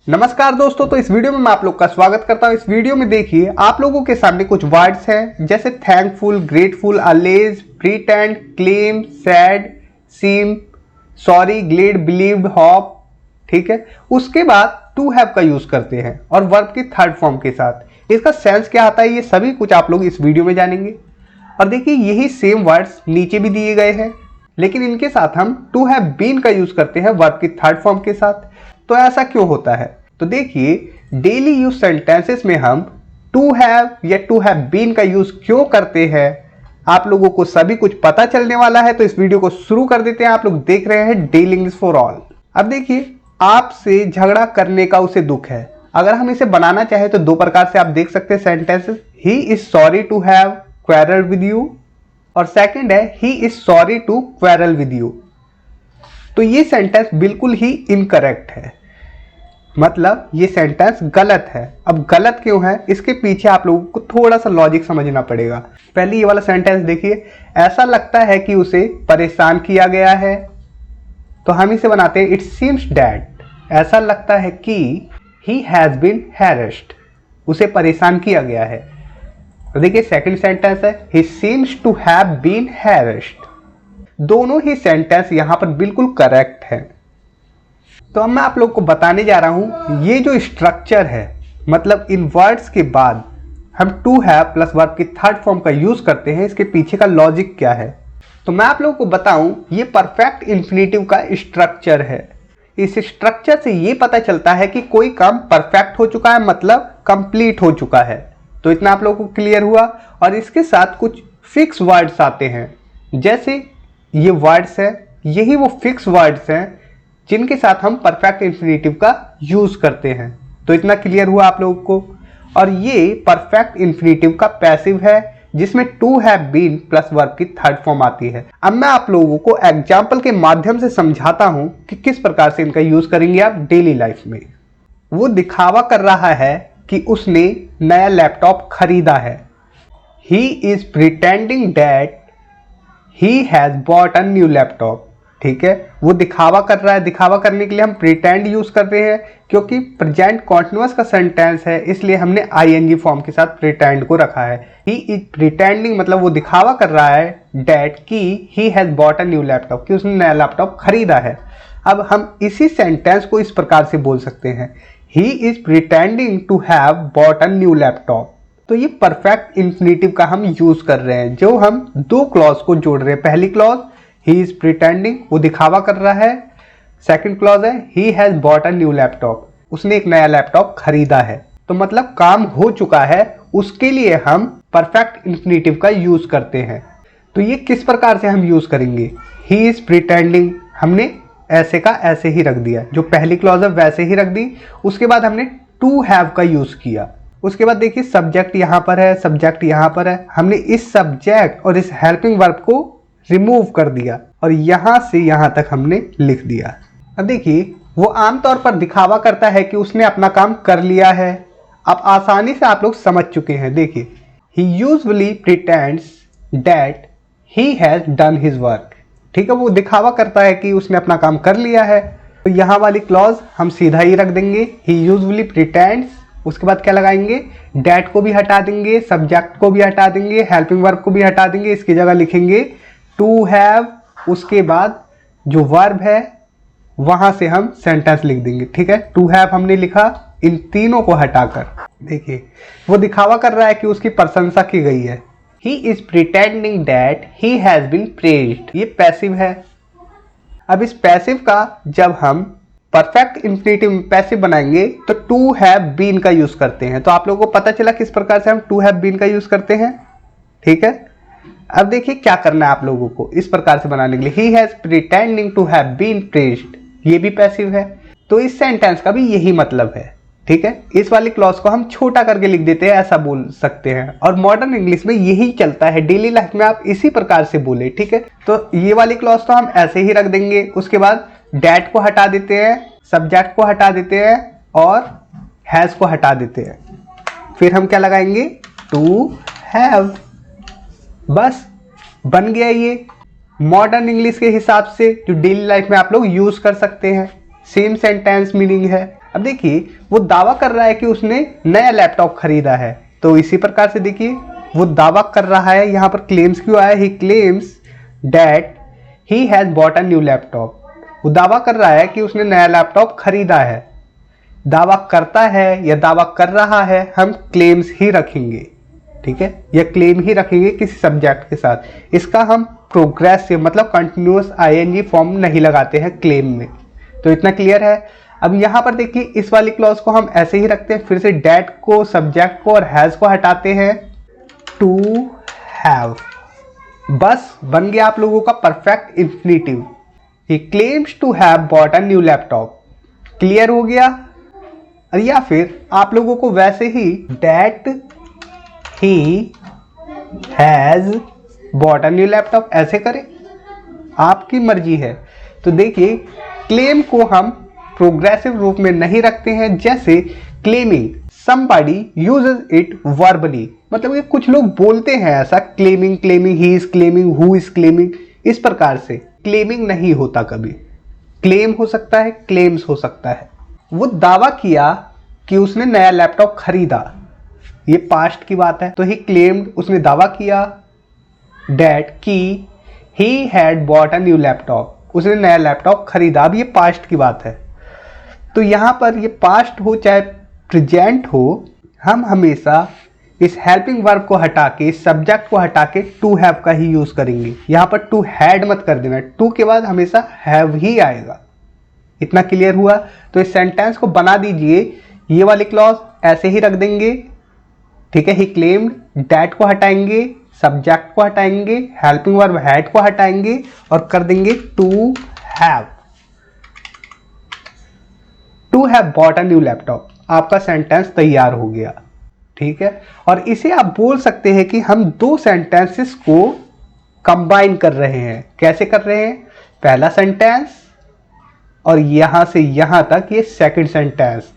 नमस्कार दोस्तों, तो इस वीडियो में मैं आप लोग का स्वागत करता हूं। इस वीडियो में देखिए आप लोगों के सामने कुछ वर्ड्स हैं जैसे thankful, grateful, allege, pretend, claim, sad, seem, sorry, glad, believed, hope. ठीक है, उसके बाद टू हैव का यूज करते हैं और वर्ब की थर्ड फॉर्म के साथ। इसका सेंस क्या आता है ये सभी कुछ आप लोग इस वीडियो में जानेंगे। और देखिए यही सेम वर्ड्स नीचे भी दिए गए हैं, लेकिन इनके साथ हम टू हैव बीन का यूज करते हैं वर्ब की थर्ड फॉर्म के साथ। तो ऐसा क्यों होता है? तो देखिए डेली यूज सेंटेंसेस में हम टू हैव या टू हैव बीन का यूज क्यों करते हैं, आप लोगों को सभी कुछ पता चलने वाला है। तो इस वीडियो को शुरू कर देते हैं। आप लोग देख रहे हैं डेली इंग्लिश फॉर ऑल। अब देखिए आपसे झगड़ा करने का उसे दुख है। अगर हम इसे बनाना चाहे तो दो प्रकार से आप देख सकते हैं sentences. He is sorry to have quarrel with you, और सेकंड है he is sorry to quarrel with you. तो ये सेंटेंस बिल्कुल ही इनकरेक्ट है, मतलब ये सेंटेंस गलत है। अब गलत क्यों है इसके पीछे आप लोगों को थोड़ा सा लॉजिक समझना पड़ेगा। पहले ये वाला सेंटेंस देखिए, ऐसा लगता है कि उसे परेशान किया गया है, तो हम इसे बनाते हैं इट सीम्स दैट। ऐसा लगता है कि ही हैज बीन हैरेस्ड, उसे परेशान किया गया है। तो देखिए सेकंड सेंटेंस है he seems to have been harassed. दोनों ही सेंटेंस यहां पर बिल्कुल करेक्ट है। तो अब मैं आप लोग को बताने जा रहा हूं ये जो स्ट्रक्चर है, मतलब इन वर्ड्स के बाद हम टू हैव प्लस वर्ब की थर्ड फॉर्म का यूज करते हैं, इसके पीछे का लॉजिक क्या है। तो मैं आप लोगों को बताऊं ये परफेक्ट इंफिनिटिव का स्ट्रक्चर है। इस स्ट्रक्चर से ये पता चलता है कि कोई काम परफेक्ट हो चुका है, मतलब कंप्लीट हो चुका है। तो इतना आप लोगों को क्लियर हुआ। और इसके साथ कुछ फिक्स वर्ड्स आते हैं, जैसे ये वर्ड्स है, यही वो फिक्स वर्ड्स हैं जिनके साथ हम परफेक्ट इंफिनिटिव का यूज करते हैं। तो इतना क्लियर हुआ आप लोगों को। और ये परफेक्ट इंफिनिटिव का पैसिव है जिसमें to have been plus verb की थर्ड फॉर्म आती है। अब मैं आप लोगों को एग्जाम्पल के माध्यम से समझाता हूं कि किस प्रकार से इनका यूज करेंगे आप डेली लाइफ में। वो दिखावा कर रहा है कि उसने नया लैपटॉप खरीदा है। He is pretending that he has bought a new laptop. ठीक है, वो दिखावा कर रहा है। दिखावा करने के लिए हम प्रिटेंड यूज कर रहे हैं, क्योंकि प्रेजेंट कॉन्टिन्यूअस का सेंटेंस है, इसलिए हमने आईएनजी फॉर्म के साथ प्रिटेंड को रखा है। ही इज प्रिटेंडिंग मतलब वो दिखावा कर रहा है दैट कि ही has bought a new laptop, कि उसने नया लैपटॉप खरीदा है। अब हम इसी सेंटेंस को इस प्रकार से बोल सकते हैं, he is pretending to have bought a new laptop. तो ये परफेक्ट इंफिनिटिव का हम यूज कर रहे हैं, जो हम दो क्लॉज को जोड़ रहे हैं। पहली क्लॉज ही इज प्रिटेंडिंग, वो दिखावा कर रहा है। सेकंड क्लॉज है ही has bought a new laptop, उसने एक नया लैपटॉप खरीदा है। तो मतलब काम हो चुका है, उसके लिए हम परफेक्ट इंफिनिटिव का यूज करते हैं। तो ये किस प्रकार से हम यूज करेंगे? ही इज प्रिटेंडिंग हमने ऐसे का ऐसे ही रख दिया, जो पहली क्लॉज है वैसे ही रख दी। उसके बाद हमने टू हैव का यूज किया। उसके बाद देखिए सब्जेक्ट यहां पर है, सब्जेक्ट यहां पर है, हमने इस सब्जेक्ट और इस हेल्पिंग वर्ब को रिमूव कर दिया और यहां से यहां तक हमने लिख दिया। अब देखिए वो आमतौर पर दिखावा करता है कि उसने अपना काम कर लिया है। अब आसानी से आप लोग समझ चुके हैं। देखिए he usually pretends that he has done his work. ठीक है, वो दिखावा करता है कि उसने अपना काम कर लिया है। तो यहाँ वाली क्लॉज हम सीधा ही रख देंगे, ही यूजुअली प्रिटेंड्स। उसके बाद क्या लगाएंगे? डैट को भी हटा देंगे, सब्जेक्ट को भी हटा देंगे, हेल्पिंग वर्ब को भी हटा देंगे। इसकी जगह लिखेंगे टू हैव। उसके बाद जो वर्ब है वहां से हम सेंटेंस लिख देंगे। ठीक है, टू हैव हमने लिखा इन तीनों को हटाकर। देखिए वो दिखावा कर रहा है कि उसकी प्रशंसा की गई है। He is pretending that he has been praised, ये पैसिव है। अब इस पैसिव का जब हम परफेक्ट इंफिनिटिव में पैसिव बनाएंगे तो टू हैव बीन का यूज करते हैं। तो आप लोगों को पता चला किस प्रकार से हम टू हैव बीन का यूज करते हैं। ठीक है, अब देखिए क्या करना है आप लोगों को इस प्रकार से बनाने के लिए। He has pretending to have been praised, ये भी पैसिव है। तो इस सेंटेंस का भी यही मतलब है। ठीक है, इस वाली क्लॉज को हम छोटा करके लिख देते हैं, ऐसा बोल सकते हैं। और मॉडर्न इंग्लिश में यही चलता है, डेली लाइफ में आप इसी प्रकार से बोले। ठीक है, तो ये वाली क्लॉज तो हम ऐसे ही रख देंगे। उसके बाद डैट को हटा देते हैं, सब्जेक्ट को हटा देते हैं और हैज को हटा देते हैं। फिर हम क्या लगाएंगे? To have. बस बन गया ये मॉडर्न इंग्लिश के हिसाब से, जो डेली लाइफ में आप लोग यूज कर सकते हैं। सेम सेंटेंस मीनिंग है। अब देखिए वो दावा कर रहा है कि उसने नया लैपटॉप खरीदा है, तो इसी प्रकार से देखिए वो दावा कर रहा है। यहाँ पर क्लेम्स क्यों आया, ही claims that he has bought a new laptop. वो दावा कर रहा है कि उसने नया लैपटॉप खरीदा है। दावा करता है या दावा कर रहा है, हम क्लेम्स ही रखेंगे, ठीक है, या क्लेम ही रखेंगे किसी सब्जेक्ट के साथ। इसका हम प्रोग्रेसिव मतलब कंटिन्यूअस आईएनजी फॉर्म नहीं लगाते हैं क्लेम में। तो इतना क्लियर है। अब यहाँ पर देखिए इस वाली क्लॉज को हम ऐसे ही रखते हैं, फिर से डेट को, सब्जेक्ट को और हैज को हटाते हैं, टू हैव। बस बन गया आप लोगों का perfect infinitive. He claims to have bought a new laptop. Clear हो गया। या फिर आप लोगों को वैसे ही that he has bought a new laptop ऐसे करें, आपकी मर्जी है। तो देखिए क्लेम को हम प्रोग्रेसिव रूप में नहीं रखते हैं, जैसे claiming somebody uses it verbally, मतलब ये कुछ लोग बोलते हैं ऐसा, claiming claiming, he is claiming, who is claiming, इस प्रकार से क्लेमिंग नहीं होता कभी। क्लेम हो सकता है, क्लेम्स हो सकता है। वो दावा किया कि उसने नया लैपटॉप खरीदा, ये पास्ट की बात है, तो ही क्लेम्ड, उसने दावा किया दैट कि he had bought a new laptop, उसने नया लैपटॉप खरीदा। अब ये पास्ट की बात है, तो यहां पर ये पास्ट हो चाहे प्रेजेंट हो, हम हमेशा इस हेल्पिंग वर्ब को हटा के, इस सब्जेक्ट को हटा के टू हैव का ही यूज करेंगे। यहां पर टू हैड मत कर देना, टू के बाद हमेशा हैव ही आएगा। इतना क्लियर हुआ। तो इस सेंटेंस को बना दीजिए, ये वाली क्लॉज ऐसे ही रख देंगे, ठीक है। ही क्लेम्ड, दैट को हटाएंगे, सब्जेक्ट को हटाएंगे, हेल्पिंग वर्ब हैड को हटाएंगे और कर देंगे to have. To have bought a new laptop, आपका सेंटेंस तैयार हो गया, ठीक है। और इसे आप बोल सकते हैं कि हम दो सेंटेंसेस को कंबाइन कर रहे हैं। कैसे कर रहे हैं, पहला सेंटेंस और यहां से यहां तक ये सेकंड सेंटेंस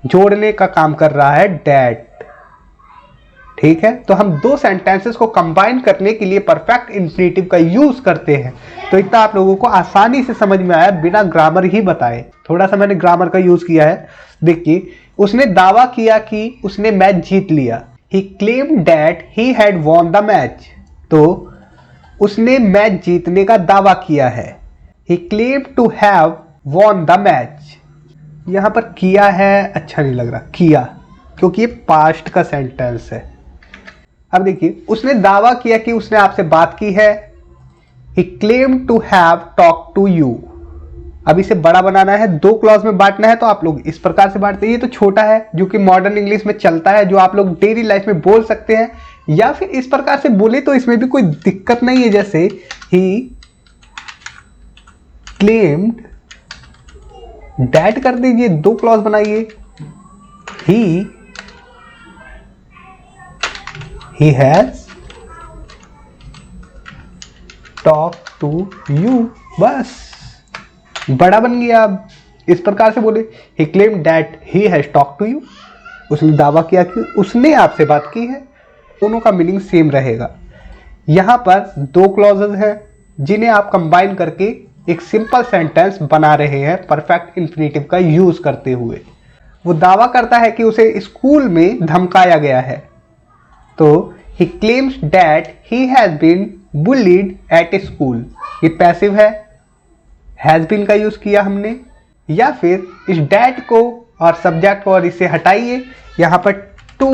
जोड़ने का काम कर रहा है दैट, ठीक है। तो हम दो सेंटेंसेस को कंबाइन करने के लिए परफेक्ट इंफिनिटिव का यूज करते हैं। तो इतना आप लोगों को आसानी से समझ में आया बिना ग्रामर ही बताए। थोड़ा सा मैंने ग्रामर का यूज किया है। देखिए उसने दावा किया कि उसने मैच जीत लिया, he claimed that he had won the match, तो उसने मैच जीतने का दावा किया है। He claimed to have won the match, यहां पर किया है अच्छा नहीं लग रहा, किया, क्योंकि ये पास्ट का सेंटेंस है। अब देखिए उसने दावा किया कि उसने आपसे बात की है, he claimed to have talked to you। अब इसे बड़ा बनाना है, दो क्लॉज में बांटना है, तो आप लोग इस प्रकार से बांटते हैं। ये तो छोटा है जो कि मॉडर्न इंग्लिश में चलता है, जो आप लोग डेली लाइफ में बोल सकते हैं, या फिर इस प्रकार से बोले तो इसमें भी कोई दिक्कत नहीं है। जैसे he claimed, that कर दीजिए, दो क्लॉज बनाइए, he has talked to you, बस बड़ा बन गया। अब इस प्रकार से बोले he claimed that he has talked to you, उसने दावा किया कि उसने आपसे बात की है। दोनों का मीनिंग सेम रहेगा। यहां पर दो क्लॉजेज हैं जिन्हें आप कंबाइन करके एक सिंपल सेंटेंस बना रहे हैं परफेक्ट इंफिनिटिव का यूज करते हुए। वो दावा करता है कि उसे स्कूल में धमकाया गया है, तो he claims that he has been bullied at school, ये पैसिव है, has been का यूज किया हमने। या फिर इस that को और सब्जेक्ट को और इसे हटाइए, यहां पर to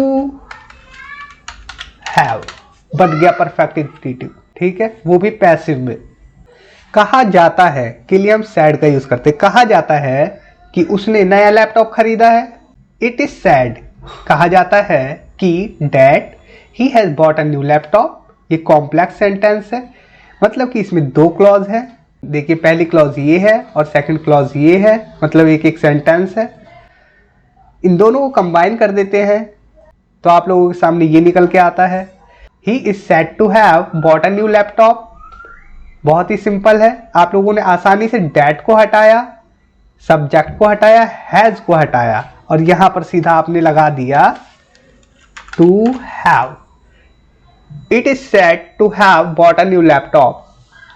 have बन गया परफेक्ट इंफिनिटिव, ठीक है, वो भी पैसिव में। कहा जाता है के लिए हम said का यूज करते हैं। कहा जाता है कि उसने नया लैपटॉप खरीदा है, इट इज सैड। कहा जाता है कि that he has bought a new laptop, ये कॉम्प्लेक्स सेंटेंस है, मतलब कि इसमें दो क्लॉज है। देखिए पहली क्लॉज ये है और सेकंड क्लॉज ये है, मतलब एक एक सेंटेंस है। इन दोनों को कंबाइन कर देते हैं तो आप लोगों के सामने ये निकल के आता है, he is said to have bought a new laptop। बहुत ही सिंपल है, आप लोगों ने आसानी से that को हटाया, सब्जेक्ट को हटाया, हैज को हटाया और यहां पर सीधा आपने लगा दिया to have। It is said to have bought a new laptop,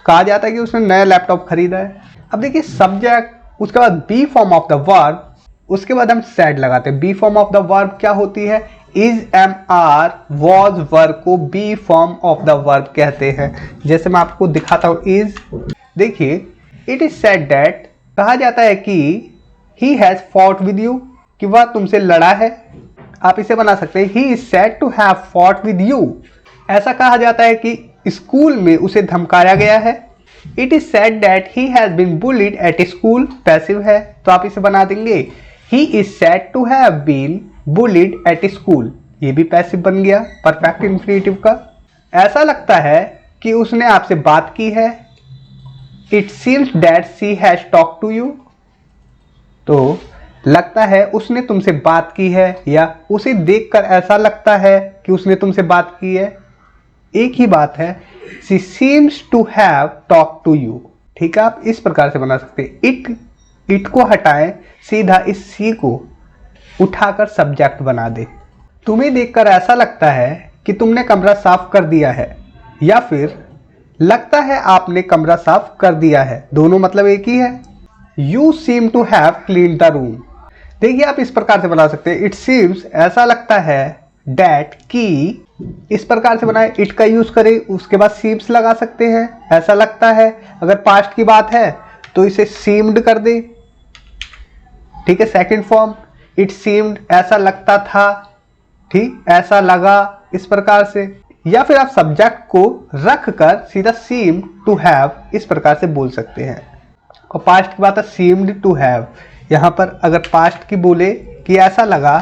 कहा जाता है कि उसने नया लैपटॉप खरीदा है। अब देखिए सब्जेक्ट, उसके बाद be form of the verb उसके बाद हम सैड लगाते हैं। Be form of the verb क्या होती है? Is, am, are, was verb को be form of the verb कहते हैं। जैसे मैं आपको दिखाता हूं इज, देखिए, इट इज सेड दैट, कहा जाता है कि he has fought with you, कि वह तुमसे लड़ा है। आप इसे बना सकते हैं, he is said to have fought with you. ऐसा कहा जाता है कि स्कूल में उसे धमकाया गया है। It is said that he has been bullied at school, passive है, तो आप इसे बना देंगे he is said to have been bullied at school, ये भी पैसिव बन गया परफेक्ट इंफिनिटिव का। ऐसा लगता है कि उसने आपसे बात की है। It seems that she has talk to you, तो लगता है उसने तुमसे बात की है, या उसे देखकर ऐसा लगता है कि उसने तुमसे बात की है। एक ही बात है, she seems to have talk to you. ठीक है, आप इस प्रकार से बना सकते हैं। इट को हटाएं, सीधा इस सी को उठाकर सब्जेक्ट बना दे। तुम्हें देखकर ऐसा लगता है कि तुमने कमरा साफ कर दिया है, या फिर लगता है आपने कमरा साफ कर दिया है, दोनों मतलब एक ही है। You seem to have clean the room, देखिए आप इस प्रकार से बना सकते हैं। इट सीम्स, ऐसा लगता है, डैट, की, इस प्रकार से बनाए, इट का यूज करें, उसके बाद सीम्स लगा सकते हैं। ऐसा लगता है, अगर पास्ट की बात है तो इसे सीम्ड कर दे। ठीक है, सेकंड फॉर्म, इट सीम्ड, ऐसा लगता था, ठीक, ऐसा लगा, इस प्रकार से। या फिर आप सब्जेक्ट को रख कर सीधा सीम टू हैव इस प्रकार से बोल सकते हैं। और पास्ट की बात है, सीम्ड टू हैव, यहां पर अगर पास्ट की बोले कि ऐसा लगा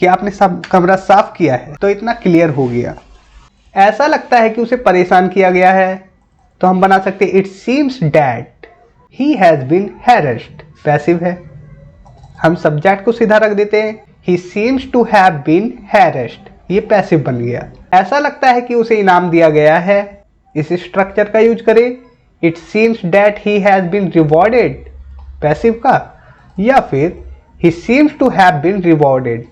कि आपने सब कमरा साफ किया है, तो इतना क्लियर हो गया। ऐसा लगता है कि उसे परेशान किया गया है, तो हम बना सकते हैं it seems that he has been harassed, passive है। हम सब्जेक्ट को सीधा रख देते हैं, he seems to have been harassed, ये पैसिव बन गया। ऐसा लगता है कि उसे इनाम दिया गया है, इस स्ट्रक्चर का यूज करें, it seems that he has been rewarded, passive का, या फिर he seems to have been rewarded.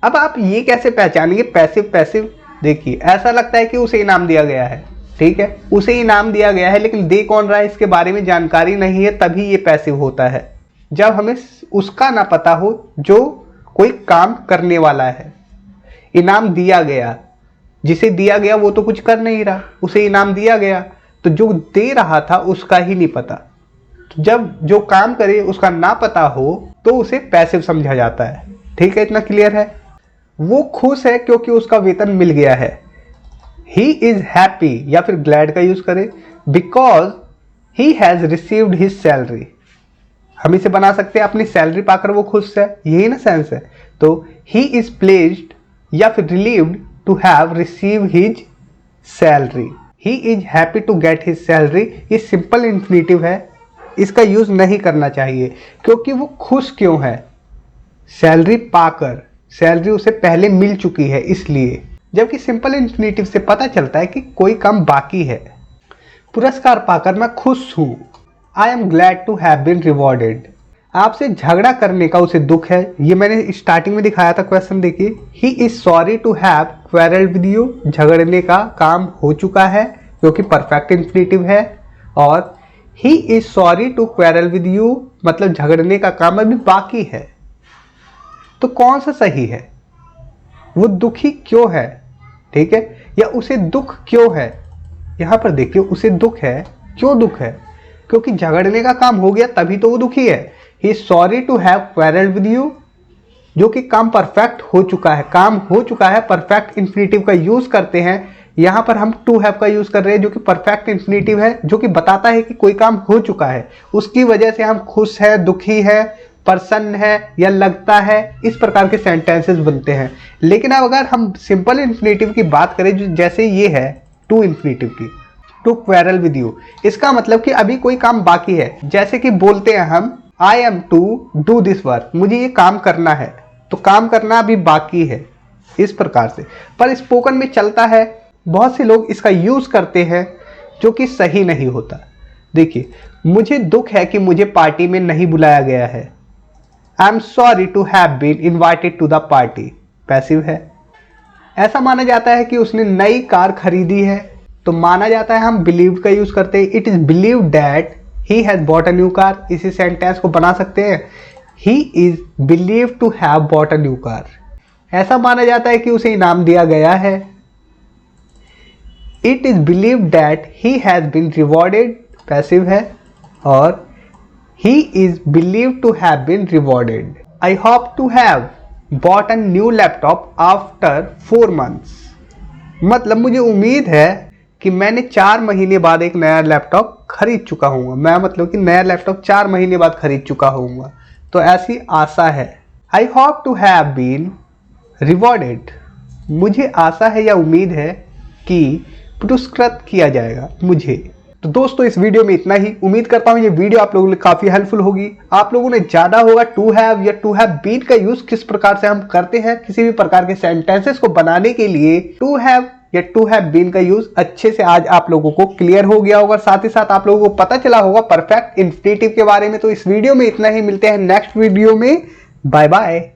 अब आप ये कैसे पहचानेंगे पैसिव पैसिव? देखिए, ऐसा लगता है कि उसे इनाम दिया गया है, ठीक है, उसे इनाम दिया गया है, लेकिन दे कौन रहा है इसके बारे में जानकारी नहीं है, तभी ये पैसिव होता है। जब हमें उसका ना पता हो जो कोई काम करने वाला है। इनाम दिया गया, जिसे दिया गया वो तो कुछ कर नहीं रहा, उसे इनाम दिया गया, तो जो दे रहा था उसका ही नहीं पता। जब जो काम करे उसका ना पता हो तो उसे पैसिव समझा जाता है। ठीक है, इतना क्लियर है। वो खुश है क्योंकि उसका वेतन मिल गया है, ही इज हैप्पी, या फिर ग्लैड का यूज करें, because he has received his salary. हम इसे बना सकते हैं अपनी सैलरी पाकर वो खुश है, यही ना सेंस है। तो ही इज प्लेज्ड या फिर relieved to have receive his salary, he is happy to get his salary. ये सिंपल इंफिनिटिव है, इसका यूज नहीं करना चाहिए, क्योंकि वो खुश क्यों है? सैलरी पाकर, सैलरी उसे पहले मिल चुकी है इसलिए। जबकि सिंपल इंफिनिटिव से पता चलता है कि कोई काम बाकी है। पुरस्कार पाकर मैं खुश हूं, I am glad to have been rewarded. आपसे झगड़ा करने का उसे दुख है, ये मैंने स्टार्टिंग में दिखाया था क्वेश्चन, देखिए, he is sorry to have quarrelled with you, झगड़ने का काम हो चुका है क्योंकि परफेक्ट इंफिनिटिव है। और he is sorry to quarrel with you मतलब झगड़ने का काम अभी बाकी है। तो कौन सा सही है? वो दुखी क्यों है, ठीक है, या उसे दुख क्यों है? यहां पर देखिए, उसे दुख है, क्यों दुख है? क्योंकि झगड़ने का काम हो गया तभी तो वो दुखी है। He is sorry to have quarrelled with you, जो कि काम परफेक्ट हो चुका है, काम हो चुका है, परफेक्ट इंफिनिटिव का यूज करते हैं। यहां पर हम टू हैव का यूज कर रहे हैं जो कि परफेक्ट इंफिनिटिव है, जो कि बताता है कि कोई काम हो चुका है, उसकी वजह से हम खुश है, दुखी है, प्रसन्न है या लगता है, इस प्रकार के सेंटेंसेस बनते हैं। लेकिन अब अगर हम सिंपल इंफिनिटिव की बात करें, जो जैसे ये है टू इंफिनिटिव की, टू क्वेरल विद यू, इसका मतलब कि अभी कोई काम बाकी है। जैसे कि बोलते हैं हम, I am to do this work, मुझे ये काम करना है, तो काम करना अभी बाकी है, इस प्रकार से। पर स्पोकन में चलता है, बहुत से लोग इसका यूज करते हैं जो कि सही नहीं होता। देखिए, मुझे दुख है कि मुझे पार्टी में नहीं बुलाया गया है, I am sorry to have been invited to the party, passive है। ऐसा माना जाता है कि उसने नई कार खरीदी है, तो माना जाता है हम बिलीव का यूज करते हैं, it is believe that he has bought a new car. इसी सेंटेंस को बना सकते हैं, he is believe to have bought a new car. ऐसा माना जाता है कि उसे इनाम दिया गया है। It is believe that he has been rewarded, passive है। और he is believed to have been rewarded. I hope to have bought a new laptop after 4 months. मतलब मुझे उम्मीद है कि मैंने 4 महीने बाद एक नया लैपटॉप खरीद चुका हूँ। मैं मतलब कि नया लैपटॉप 4 महीने बाद खरीद चुका हूँ, तो ऐसी आशा है। I hope to have been rewarded. मुझे आशा है या उम्मीद है कि पुरस्कृत किया जाएगा मुझे। तो दोस्तों इस वीडियो में इतना ही। उम्मीद करता हूं ये वीडियो आप लोगों के लिए काफी हेल्पफुल होगी। आप लोगों ने ज्यादा होगा टू हैव या टू हैव बीन का यूज किस प्रकार से हम करते हैं किसी भी प्रकार के सेंटेंसेस को बनाने के लिए, टू हैव या टू हैव बीन का यूज अच्छे से आज आप लोगों को क्लियर हो गया होगा। साथ ही साथ आप लोगों को पता चला होगा परफेक्ट इंफिनिटिव के बारे में। तो इस वीडियो में इतना ही, मिलते हैं नेक्स्ट वीडियो में। Bye bye.